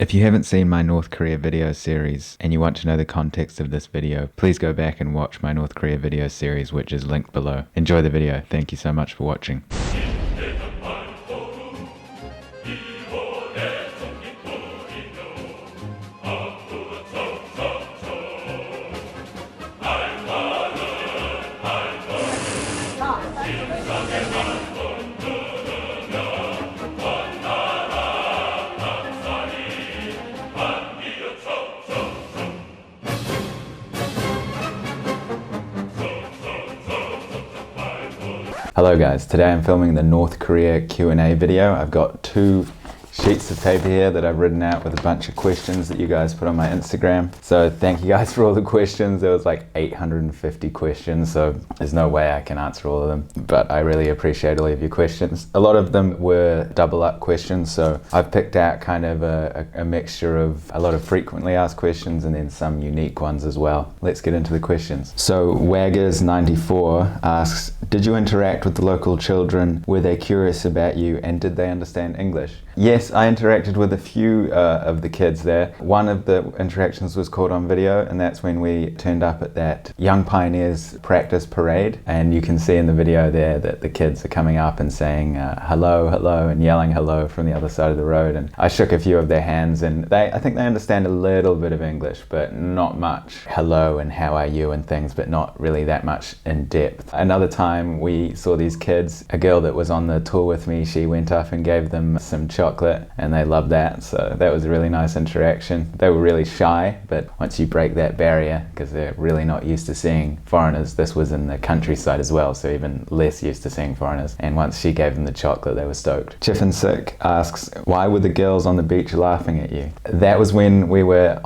If you haven't seen my North Korea video series and you want to know the context of this video, please go back and watch my North Korea video series, which is linked below. Enjoy the video. Thank you so much for watching. Hello guys, today I'm filming the North Korea Q&A video. I've got two sheets of paper here that I've written out with a bunch of questions that you guys put on my Instagram. So thank you guys for all the questions. There was like 850 questions, so there's no way I can answer all of them. But I really appreciate all of your questions. A lot of them were double up questions, so I've picked out kind of a mixture of a lot of frequently asked questions and then some unique ones as well. Let's get into the questions. So Waggers94 asks, did you interact with the local children? Were they curious about you and did they understand English? Yes, I interacted with a few of the kids there. One of the interactions was caught on video, and that's when we turned up at that Young Pioneers practice parade. And you can see in the video there that the kids are coming up and saying hello, hello, and yelling hello from the other side of the road. And I shook a few of their hands, and I think they understand a little bit of English, but not much. Hello and how are you and things, but not really that much in depth. Another time we saw these kids, a girl that was on the tour with me, she went up and gave them some chocolate and they loved that, so that was a really nice interaction. They were really shy, but once you break that barrier, because they're really not used to seeing foreigners, this was in the countryside as well, so even less used to seeing foreigners, and once she gave them the chocolate they were stoked. Chiffin Sick asks, why were the girls on the beach laughing at you? That was when we were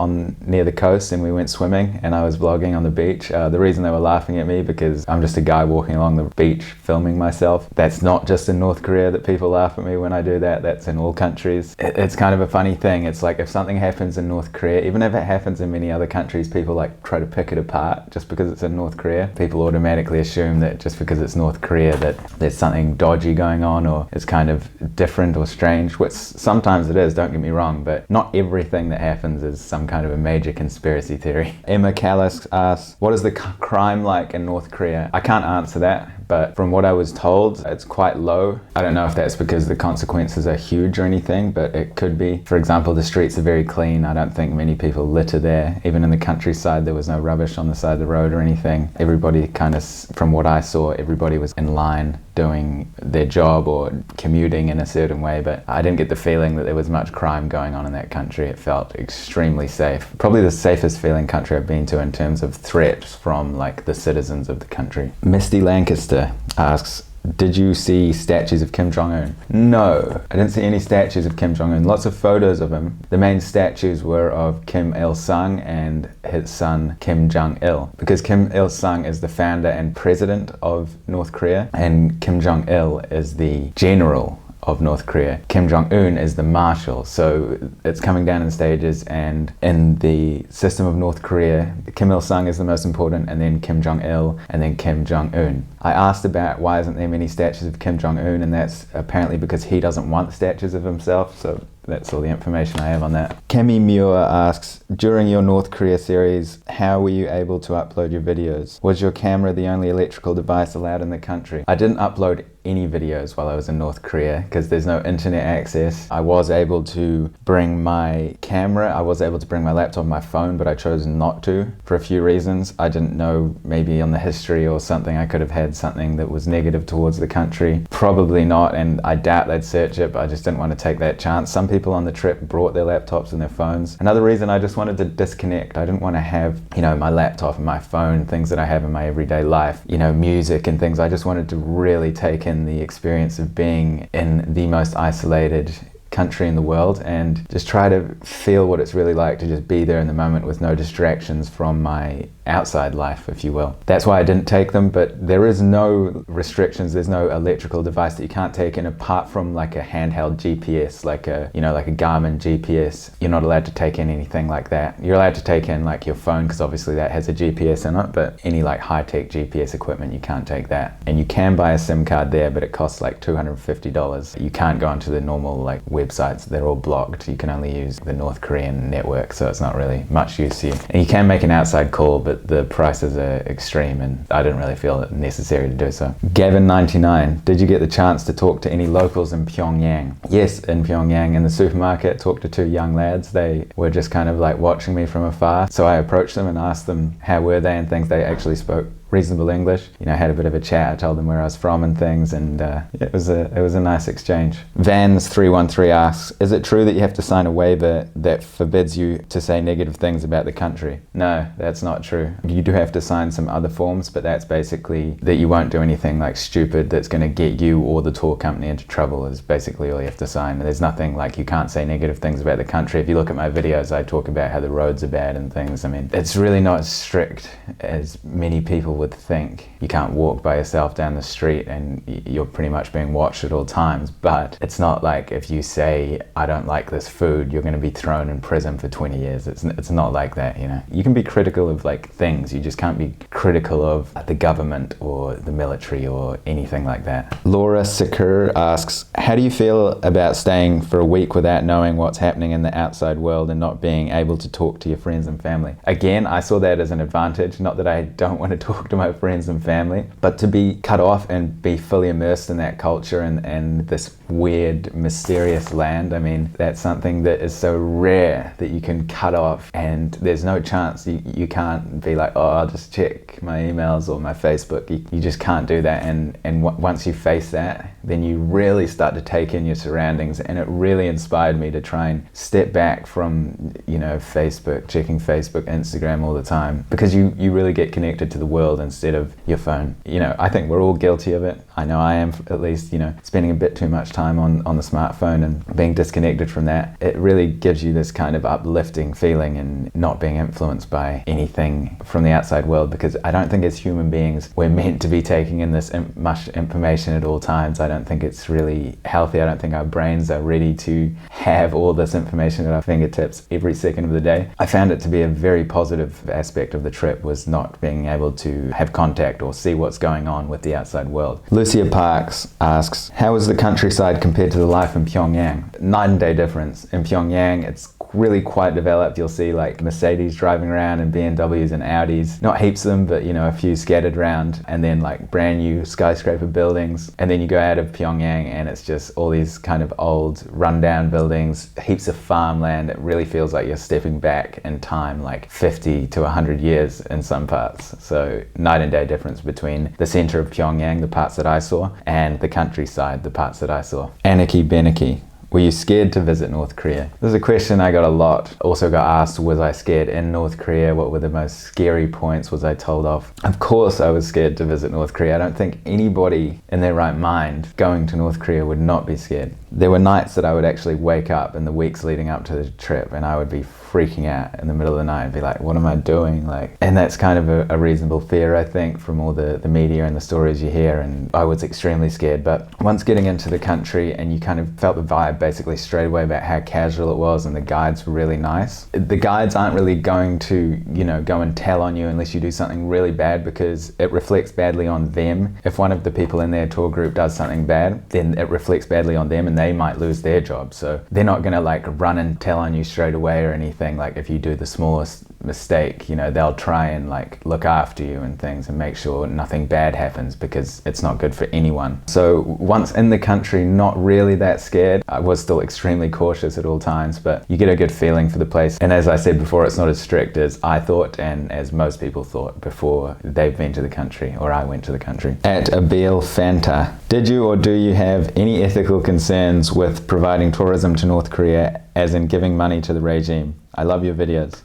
near the coast and we went swimming and I was vlogging on the beach. The reason they were laughing at me because I'm just a guy walking along the beach filming myself. That's not just in North Korea that people laugh at me when I do that, that's in all countries. It's kind of a funny thing. It's like if something happens in North Korea, even if it happens in many other countries, people like try to pick it apart just because it's in North Korea. People automatically assume that just because it's North Korea that there's something dodgy going on or it's kind of different or strange, which sometimes it is, don't get me wrong, but not everything that happens is some kind of a major conspiracy theory. Emma Callis asks, what is the crime like in North Korea? I can't answer that, but from what I was told, it's quite low. I don't know if that's because the consequences are huge or anything, but it could be. For example, the streets are very clean. I don't think many people litter there. Even in the countryside, there was no rubbish on the side of the road or anything. Everybody kind of, from what I saw, everybody was in line doing their job or commuting in a certain way, but I didn't get the feeling that there was much crime going on in that country. It felt extremely safe. Probably the safest feeling country I've been to in terms of threats from like the citizens of the country. Misty Lancaster asks, did you see statues of Kim Jong-un? No, I didn't see any statues of Kim Jong-un. Lots of photos of him. The main statues were of Kim Il-sung and his son Kim Jong-il, because Kim Il-sung is the founder and president of North Korea and Kim Jong-il is the general of North Korea. Kim Jong-un is the marshal, so it's coming down in stages, and in the system of North Korea, Kim Il-sung is the most important, and then Kim Jong-il, and then Kim Jong-un. I asked about why isn't there many statues of Kim Jong-un, and that's apparently because he doesn't want statues of himself, so that's all the information I have on that. Kemi Muir asks, during your North Korea series, how were you able to upload your videos? Was your camera the only electrical device allowed in the country? I didn't upload any videos while I was in North Korea because there's no internet access. I was able to bring my camera, I was able to bring my laptop and my phone, but I chose not to for a few reasons. I didn't know, maybe on the history or something, I could have had something that was negative towards the country. Probably not, and I doubt they'd search it, but I just didn't want to take that chance. Some people on the trip brought their laptops and their phones. Another reason, I just wanted to disconnect. I didn't want to have, my laptop and my phone, things that I have in my everyday life, music and things. I just wanted to really take in the experience of being in the most isolated country in the world and just try to feel what it's really like to just be there in the moment with no distractions from my outside life, if you will. That's why I didn't take them, but there is no restrictions. There's no electrical device that you can't take in apart from like a handheld GPS, like a Garmin GPS. You're not allowed to take in anything like that. You're allowed to take in like your phone because obviously that has a GPS in it, but any like high-tech GPS equipment, you can't take that. And you can buy a SIM card there, but it costs like $250. You can't go onto the normal like web websites, they're all blocked. You can only use the North Korean network, so it's not really much use to you. And you can make an outside call, but the prices are extreme, and I didn't really feel it necessary to do so. Gavin99, did you get the chance to talk to any locals in Pyongyang? Yes, in Pyongyang, in the supermarket, talked to two young lads. They were just kind of like watching me from afar. So I approached them and asked them how were they and things. They actually spoke reasonable English. You know, had a bit of a chat. I told them where I was from and things, and it was a nice exchange. Vans313 asks, is it true that you have to sign a waiver that forbids you to say negative things about the country? No, that's not true. You do have to sign some other forms, but that's basically that you won't do anything like stupid that's going to get you or the tour company into trouble is basically all you have to sign. There's nothing like you can't say negative things about the country. If you look at my videos, I talk about how the roads are bad and things. I mean, it's really not as strict as many people would think. You can't walk by yourself down the street and you're pretty much being watched at all times, but it's not like if you say I don't like this food, you're going to be thrown in prison for 20 years. It's not like that, you know. You can be critical of like things, you just can't be critical of the government or the military or anything like that. Laura Sekur asks, how do you feel about staying for a week without knowing what's happening in the outside world and not being able to talk to your friends and family? Again, I saw that as an advantage, not that I don't want to talk to my friends and family, but to be cut off and be fully immersed in that culture and this weird, mysterious land. I mean, that's something that is so rare that you can cut off and there's no chance. You can't be like, oh, I'll just check my emails or my Facebook. You just can't do that. And once you face that, then you really start to take in your surroundings, and it really inspired me to try and step back from, you know, Facebook, checking Facebook, Instagram all the time, because you really get connected to the world instead of your phone. You know, I think we're all guilty of it. I know I am, at least, you know, spending a bit too much time on the smartphone and being disconnected from that. It really gives you this kind of uplifting feeling and not being influenced by anything from the outside world, because I don't think as human beings we're meant to be taking in this much information at all times. I don't think it's really healthy. I don't think our brains are ready to have all this information at our fingertips every second of the day. I found it to be a very positive aspect of the trip, was not being able to have contact or see what's going on with the outside world. Lucia Parks asks, how is the countryside compared to the life in Pyongyang? Night and day difference. In Pyongyang, it's really quite developed. You'll see like Mercedes driving around and BMWs and Audis, not heaps of them, but you know, a few scattered around, and then like brand new skyscraper buildings. And then you go out of Pyongyang and it's just all these kind of old rundown buildings, heaps of farmland. It really feels like you're stepping back in time like 50 to 100 years in some parts. So night and day difference between the center of Pyongyang, the parts that I saw, and the countryside, the parts that I saw. Aniki Beniki, were you scared to visit North Korea? This is a question I got a lot. Also got asked, was I scared in North Korea? What were the most scary points was I told off? Of course I was scared to visit North Korea. I don't think anybody in their right mind going to North Korea would not be scared. There were nights that I would actually wake up in the weeks leading up to the trip and I would be freaking out in the middle of the night and be like, what am I doing? Like, and that's kind of a reasonable fear, I think, from all the media and the stories you hear, and I was extremely scared. But once getting into the country and you kind of felt the vibe basically straight away about how casual it was, and the guides were really nice. The guides aren't really going to, you know, go and tell on you unless you do something really bad, because it reflects badly on them. If one of the people in their tour group does something bad, then it reflects badly on them and they might lose their job. So they're not going to like run and tell on you straight away or anything. Like if you do the smallest mistake, you know, they'll try and like look after you and things and make sure nothing bad happens, because it's not good for anyone. So once in the country, not really that scared. I was still extremely cautious at all times, but you get a good feeling for the place. And as I said before, it's not as strict as I thought and as most people thought before they've been to the country, or I went to the country. At Abil Fanta, did you or do you have any ethical concerns with providing tourism to North Korea, as in giving money to the regime? I love your videos.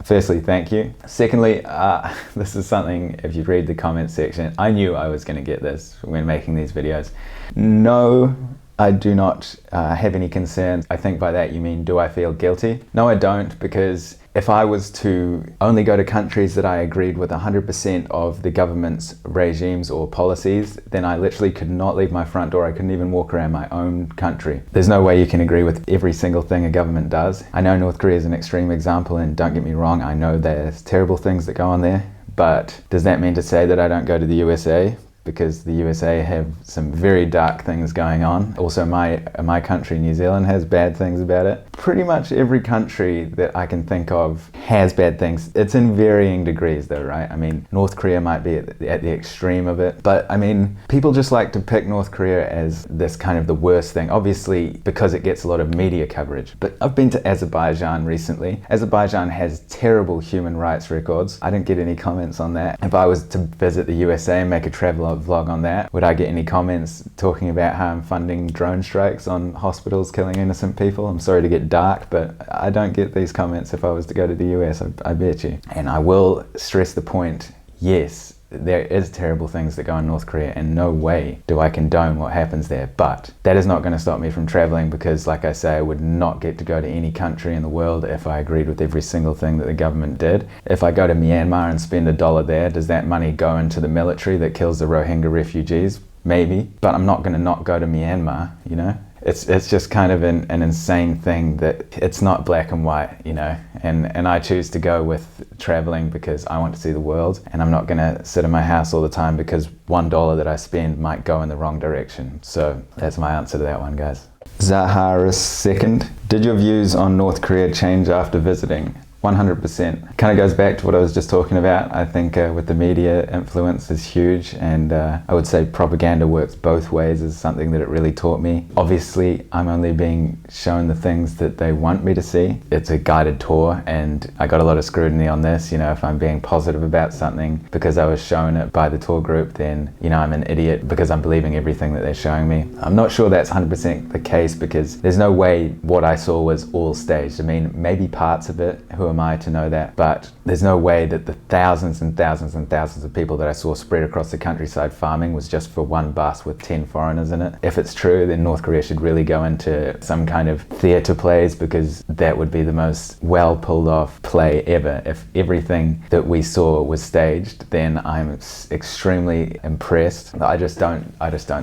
Firstly, thank you. Secondly, this is something, if you read the comment section, I knew I was going to get this when making these videos. No, I do not have any concerns. I think by that you mean, do I feel guilty? No, I don't, because if I was to only go to countries that I agreed with 100% of the government's regimes or policies, then I literally could not leave my front door. I couldn't even walk around my own country. There's no way you can agree with every single thing a government does. I know North Korea is an extreme example, and don't get me wrong, I know there's terrible things that go on there, but does that mean to say that I don't go to the USA? because the USA have some very dark things going on. Also my country, New Zealand, has bad things about it. Pretty much every country that I can think of has bad things. It's in varying degrees though, right? I mean, North Korea might be at the extreme of it, but I mean, people just like to pick North Korea as this kind of the worst thing, obviously because it gets a lot of media coverage. But I've been to Azerbaijan recently. Azerbaijan has terrible human rights records. I didn't get any comments on that. If I was to visit the USA and make a travel vlog on that, would I get any comments talking about how I'm funding drone strikes on hospitals killing innocent people? I'm sorry to get dark, but I don't get these comments if I was to go to the US, I bet you. And I will stress the point, yes, there is terrible things that go in North Korea, and no way do I condone what happens there, but that is not going to stop me from traveling, because like I say, I would not get to go to any country in the world if I agreed with every single thing that the government did. If I go to Myanmar and spend $1 there, does that money go into the military that kills the Rohingya refugees? Maybe, but I'm not going to not go to Myanmar, you know? It's just kind of an insane thing that it's not black and white, you know, and I choose to go with traveling because I want to see the world, and I'm not going to sit in my house all the time because $1 that I spend might go in the wrong direction. So that's my answer to that one, guys. Zaharis second, did your views on North Korea change after visiting? 100%. Kind of goes back to what I was just talking about. I think with the media influence is huge, and I would say propaganda works both ways is something that it really taught me. Obviously, I'm only being shown the things that they want me to see. It's a guided tour, and I got a lot of scrutiny on this. You know, if I'm being positive about something because I was shown it by the tour group, then, you know, I'm an idiot because I'm believing everything that they're showing me. I'm not sure that's 100% the case, because there's no way what I saw was all staged. I mean, maybe parts of it, who am I to know that? But there's no way that the thousands and thousands and thousands of people that I saw spread across the countryside farming was just for one bus with 10 foreigners in it. If it's true, then North Korea should really go into some kind of theatre plays, because that would be the most well pulled off play ever. If everything that we saw was staged, then I'm extremely impressed. I just don't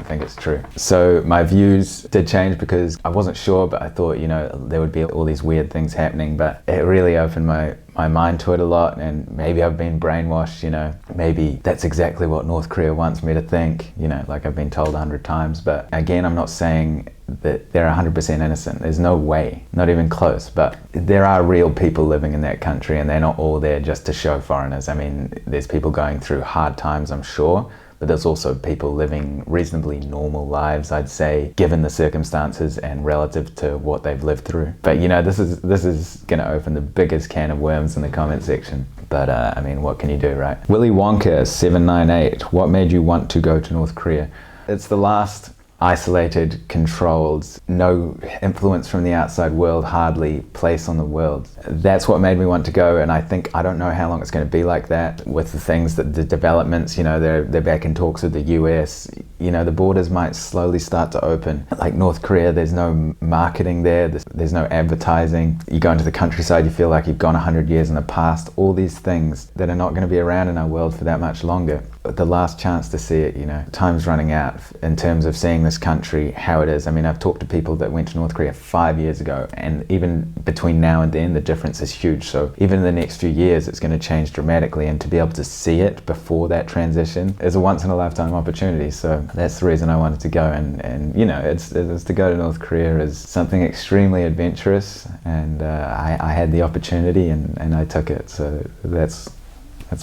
think it's true. So my views did change because I wasn't sure, but I thought, you know, there would be all these weird things happening, but it really opened my mind to it a lot, and maybe I've been brainwashed, you know, maybe that's exactly what North Korea wants me to think, you know, like I've been told 100 times. But again, I'm not saying that they're 100% innocent. There's no way, not even close, but there are real people living in that country, and they're not all there just to show foreigners. I mean, there's people going through hard times, I'm sure, but there's also people living reasonably normal lives, I'd say, given the circumstances and relative to what they've lived through. But you know, this is gonna open the biggest can of worms in the comment section. But I mean, what can you do, right? Willy Wonka 798, what made you want to go to North Korea? It's the last isolated, controlled, no influence from the outside world, hardly place on the world. That's what made me want to go, and I don't know how long it's going to be like that with the things that the developments, you know, they're back in talks with the US, you know, the borders might slowly start to open. Like North Korea, there's no marketing there, there's no advertising. You go into the countryside, you feel like you've gone 100 years in the past. All these things that are not going to be around in our world for that much longer. The last chance to see it, you know, time's running out in terms of seeing this country how it is. I mean, I've talked to people that went to North Korea 5 years ago, and even between now and then the difference is huge. So even in the next few years it's going to change dramatically, and to be able to see it before that transition is a once in a lifetime opportunity. So that's the reason I wanted to go, and you know, it's to go to North Korea is something extremely adventurous, and I had the opportunity and I took it, so that's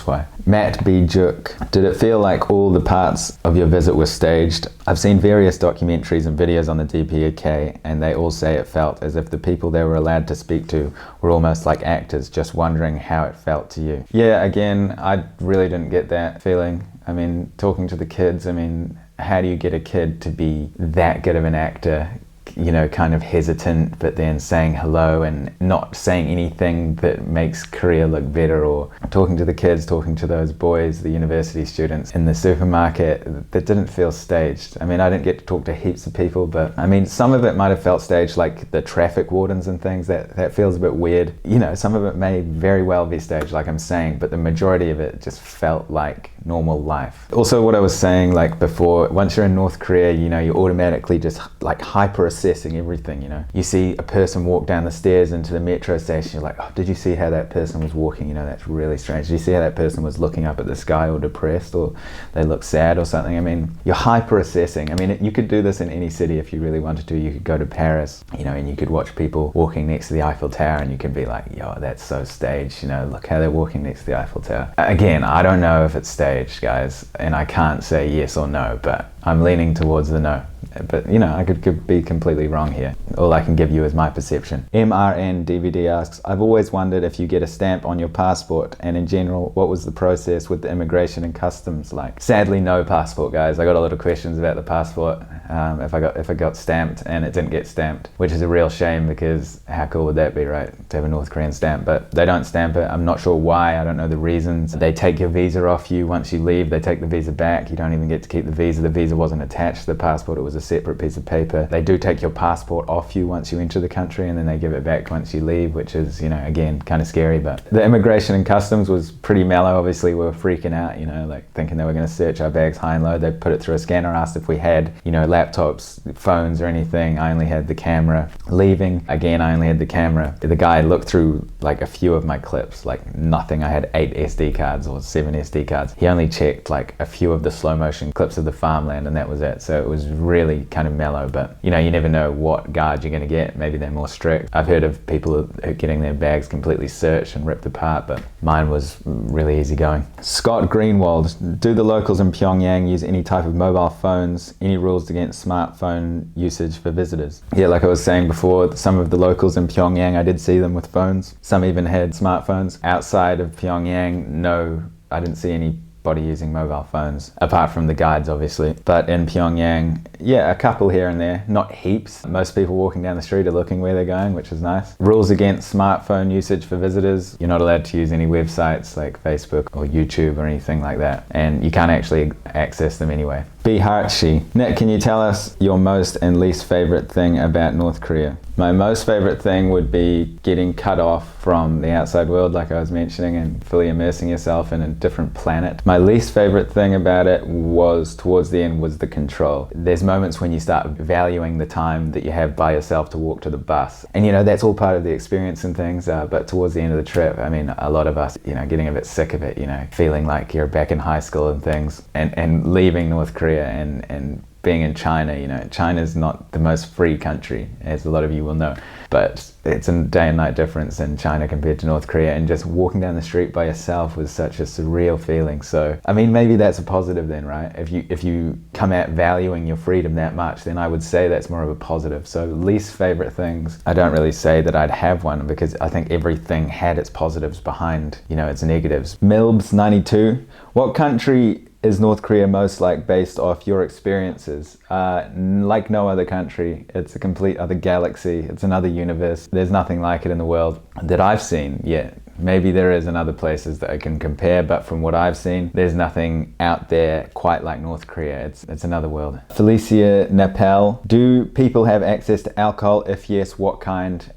why. Matt B. Juk, did it feel like all the parts of your visit were staged? I've seen various documentaries and videos on the DPK, and they all say it felt as if the people they were allowed to speak to were almost like actors, just wondering how it felt to you. Yeah, again, I really didn't get that feeling. I mean, talking to the kids, I mean, how do you get a kid to be that good of an actor? You know, kind of hesitant, but then saying hello and not saying anything that makes Korea look better, or talking to the kids, talking to those boys, the university students in the supermarket, that didn't feel staged. I mean, I didn't get to talk to heaps of people, but I mean, some of it might have felt staged, like the traffic wardens and things, that feels a bit weird. You know, some of it may very well be staged, like I'm saying, but the majority of it just felt like normal life. Also, what I was saying like before, once you're in North Korea, you know, you're automatically just like hyper assessing everything, you know. You see a person walk down the stairs into the metro station, you're like, oh, did you see how that person was walking? You know, that's really strange. Did you see how that person was looking up at the sky, or depressed, or they look sad or something? I mean, you're hyper assessing. I mean, you could do this in any city if you really wanted to. You could go to Paris, you know, and you could watch people walking next to the Eiffel Tower, and you could be like, yo, that's so staged, you know, look how they're walking next to the Eiffel Tower. Again, I don't know if it's staged, guys, and I can't say yes or no, but I'm leaning towards the no. But, you know, I could be completely wrong here. All I can give you is my perception. MRN DVD asks, I've always wondered if you get a stamp on your passport, and in general, what was the process with the immigration and customs like? Sadly, no passport, guys. I got a lot of questions about the passport, if I got stamped, and it didn't get stamped, which is a real shame, because how cool would that be, right? To have a North Korean stamp, but they don't stamp it. I'm not sure why. I don't know the reasons. They take your visa off you once you leave. They take the visa back. You don't even get to keep the visa. The visa wasn't attached to the passport. It was a separate piece of paper. They do take your passport off you once you enter the country, and then they give it back once you leave, which is, you know, again, kind of scary. But the immigration and customs was pretty mellow. Obviously, we were freaking out, you know, like thinking they were going to search our bags high and low. They put it through a scanner, asked if we had, you know, laptops, phones, or anything. I only had the camera. Leaving, again, I only had the camera. The guy looked through like a few of my clips, like nothing. I had 8 SD cards or 7 SD cards. He only checked like a few of the slow motion clips of the farmland, and that was it. So it was really kind of mellow, but you know, you never know what guard you're going to get. Maybe they're more strict. I've heard of people getting their bags completely searched and ripped apart, but mine was really easygoing. Scott Greenwald, do the locals in Pyongyang use any type of mobile phones? Any rules against smartphone usage for visitors? Yeah, like I was saying before, some of the locals in Pyongyang, I did see them with phones. Some even had smartphones. Outside of Pyongyang, no, I didn't see anybody using mobile phones, apart from the guides, obviously. But in Pyongyang, yeah, a couple here and there, not heaps. Most people walking down the street are looking where they're going, which is nice. Rules against smartphone usage for visitors. You're not allowed to use any websites like Facebook or YouTube or anything like that. And you can't actually access them anyway. B. Hartshi. Nick, can you tell us your most and least favorite thing about North Korea? My most favorite thing would be getting cut off from the outside world, like I was mentioning, and fully immersing yourself in a different planet. My least favorite thing about it was, towards the end, was the control. There's moments when you start valuing the time that you have by yourself to walk to the bus. And you know, that's all part of the experience and things, but towards the end of the trip, I mean, a lot of us, you know, getting a bit sick of it, you know, feeling like you're back in high school and things, and leaving North Korea and being in China. You know, China's not the most free country, as a lot of you will know, but it's a day and night difference in China compared to North Korea, and just walking down the street by yourself was such a surreal feeling. So, I mean, maybe that's a positive then, right? If you come out valuing your freedom that much, then I would say that's more of a positive. So least favorite things, I don't really say that I'd have one, because I think everything had its positives behind, you know, its negatives. Milbs92, what country is North Korea most like based off your experiences? Like no other country. It's a complete other galaxy. It's another universe. There's nothing like it in the world that I've seen yet. Maybe there is in other places that I can compare, but from what I've seen, there's nothing out there quite like North Korea. It's another world. Felicia Nepal, do people have access to alcohol? If yes, what kind?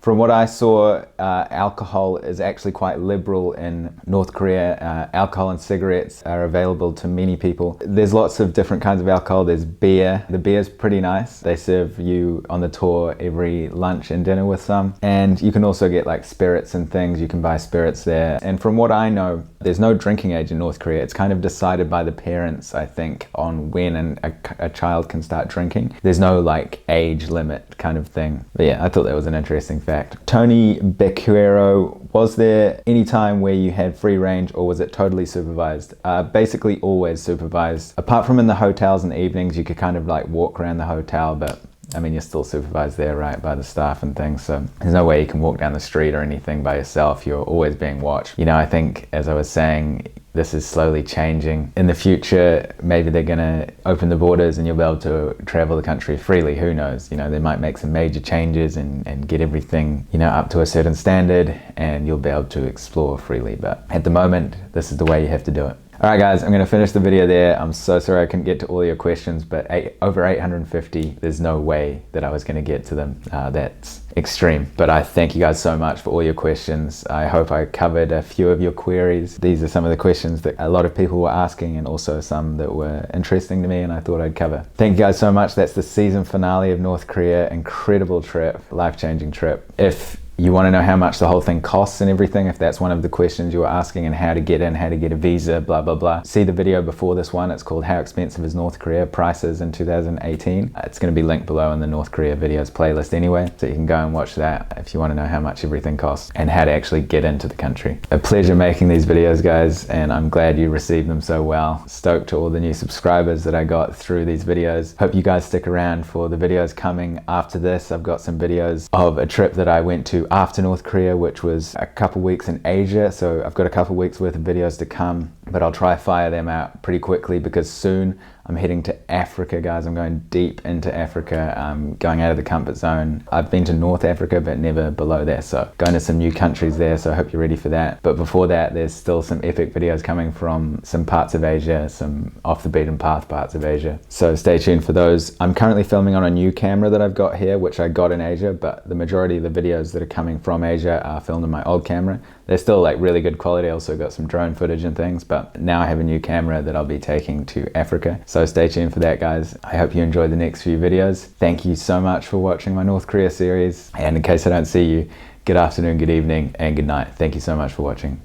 From what I saw, alcohol is actually quite liberal in North Korea. Alcohol and cigarettes are available to many people. There's lots of different kinds of alcohol. There's beer. The beer's pretty nice. They serve you on the tour every lunch and dinner with some. And you can also get like spirits and things. You can buy spirits there. And from what I know, there's no drinking age in North Korea. It's kind of decided by the parents, I think, on when a child can start drinking. There's no like age limit kind of thing. But yeah, I thought that was an interesting fact. Tony Bequero, was there any time where you had free range, or was it totally supervised? Basically always supervised. Apart from in the hotels in the evenings, you could kind of like walk around the hotel, but I mean, you're still supervised there, right, by the staff and things, so there's no way you can walk down the street or anything by yourself. You're always being watched. You know, I think, as I was saying, this is slowly changing. In the future, maybe they're gonna open the borders and you'll be able to travel the country freely. Who knows? You know, they might make some major changes and get everything, you know, up to a certain standard, and you'll be able to explore freely. But at the moment, this is the way you have to do it. All right, guys, I'm going to finish the video there. I'm so sorry I couldn't get to all your questions, but over 850, there's no way that I was going to get to them. That's extreme. But I thank you guys so much for all your questions. I hope I covered a few of your queries. These are some of the questions that a lot of people were asking, and also some that were interesting to me and I thought I'd cover. Thank you guys so much. That's the season finale of North Korea. Incredible trip, life-changing trip. If you want to know how much the whole thing costs and everything, if that's one of the questions you were asking, and how to get in, how to get a visa, blah, blah, blah, see the video before this one. It's called How Expensive is North Korea? Prices in 2018. It's going to be linked below in the North Korea videos playlist anyway, so you can go and watch that if you want to know how much everything costs and how to actually get into the country. A pleasure making these videos, guys, and I'm glad you received them so well. Stoked to all the new subscribers that I got through these videos. Hope you guys stick around for the videos coming after this. I've got some videos of a trip that I went to after North Korea, which was a couple weeks in Asia, so I've got a couple weeks worth of videos to come, but I'll try to fire them out pretty quickly because soon I'm heading to Africa, guys. I'm going deep into Africa. I'm going out of the comfort zone. I've been to North Africa, but never below there, so going to some new countries there, so I hope you're ready for that. But before that, there's still some epic videos coming from some parts of Asia, some off the beaten path parts of Asia, so stay tuned for those. I'm currently filming on a new camera that I've got here, which I got in Asia, but the majority of the videos that are coming from Asia are filmed on my old camera. They're still like really good quality. I also got some drone footage and things, but now I have a new camera that I'll be taking to Africa. So stay tuned for that, guys. I hope you enjoy the next few videos. Thank you so much for watching my North Korea series. And in case I don't see you, good afternoon, good evening, and good night. Thank you so much for watching.